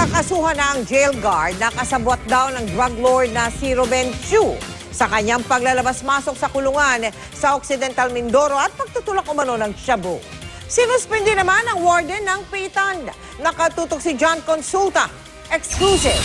Nakasuhan na ang jail guard na kasabwat daw ng drug lord na si Ruben Chu sa kanyang paglalabas-masok sa kulungan sa Occidental Mindoro at pagtutulak umano ng shabu. Sinuspindi naman ang warden ng Pitan. Nakatutok si John Consulta. Exclusive.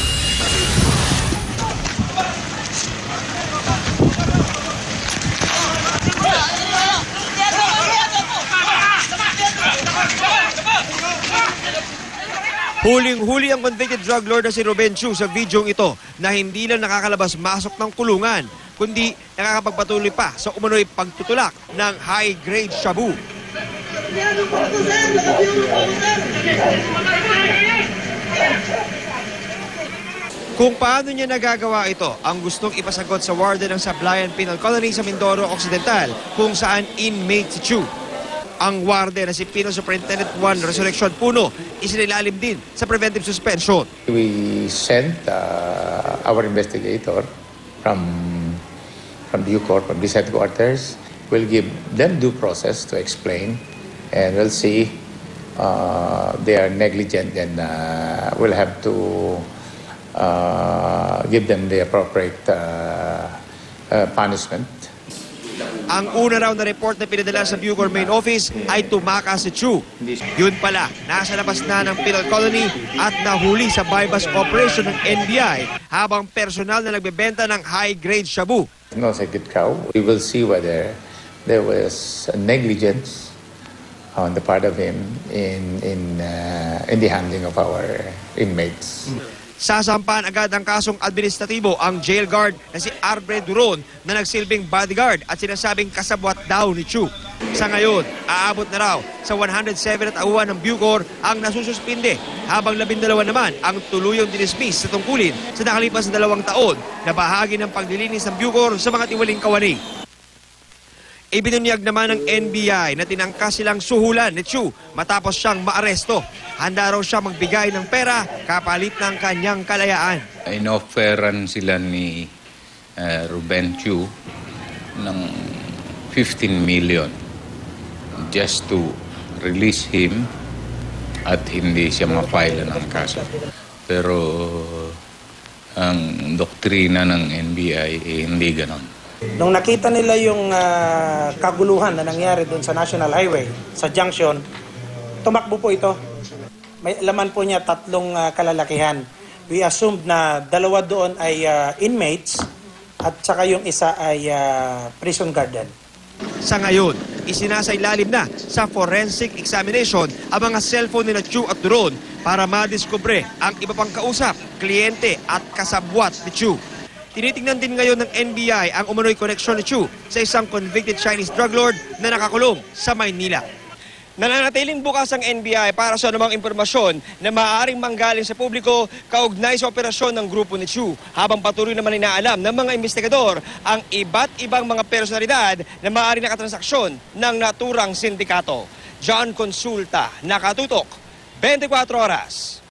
Huling-huli ang convicted drug lord na si Ruben Chu sa videong ito na hindi lang nakakalabas-masok ng kulungan, kundi nakakapagpatuloy pa sa umano'y pagtutulak ng high-grade shabu. Kung paano niya nagagawa ito, ang gustong ipasagot sa warden ng Sablayan Penal Colony sa Mindoro Occidental kung saan inmate si Chu. Ang warden na si Penal Superintendent 1 Resurrection Puno isinilalim din sa preventive suspension. We sent our investigator from Bucor, from this headquarters. We'll give them due process to explain, and we'll see they are negligent, and we'll have to give them the appropriate punishment. Ang una raw na report na pinadala sa Bucor Main Office ay tumakas si Chu. Yun pala, nasa labas na ng penal colony at nahuli sa bypass operation ng NBI habang personal na nagbebenta ng high-grade shabu. No sacred cow. We will see whether there was negligence on the part of him in the handling of our inmates. Sasampahan agad ang kasong administratibo ang jail guard na si Arbre Duron na nagsilbing bodyguard at sinasabing kasabwat daw ni Chu. Sa ngayon, aabot na raw sa 107 at auwan ng Bucor ang nasususpinde habang 12 naman ang tuluyong dinismiss sa tungkulin sa nakalipas na 2 taon na bahagi ng paglilinis ng Bucor sa mga tiwaling kawani. Ibinunyag naman ng NBI na tinangkas silang suhulan ni Chu matapos siyang maaresto. Handa raw siya magbigay ng pera kapalit ng kanyang kalayaan. Inofferan sila ni Ruben Chu ng 15 million just to release him at hindi siya ma-file ng kaso. Pero ang doktrina ng NBI hindi ganon. Nung nakita nila yung kaguluhan na nangyari doon sa National Highway, sa junction, tumakbo po ito. May laman po niya 3 kalalakihan. We assumed na 2 doon ay inmates at saka yung isa ay prison guard. Sa ngayon, isinasailalim na sa forensic examination ang mga cellphone ni Chu at Duron para madiskubre ang iba pang kausap, kliyente at kasabwat ni Chu. Tinitingnan din ngayon ng NBI ang umano'y koneksyon ni Chu sa isang convicted Chinese drug lord na nakakulong sa Maynila. Nananatiling bukas ang NBI para sa anumang impormasyon na maaaring manggaling sa publiko kaugnay sa operasyon ng grupo ni Chu, habang patuloy naman inaalam ng mga investigador ang iba't ibang mga personalidad na maaaring nakatransaksyon ng naturang sindikato. John Consulta, Nakatutok, 24 Oras.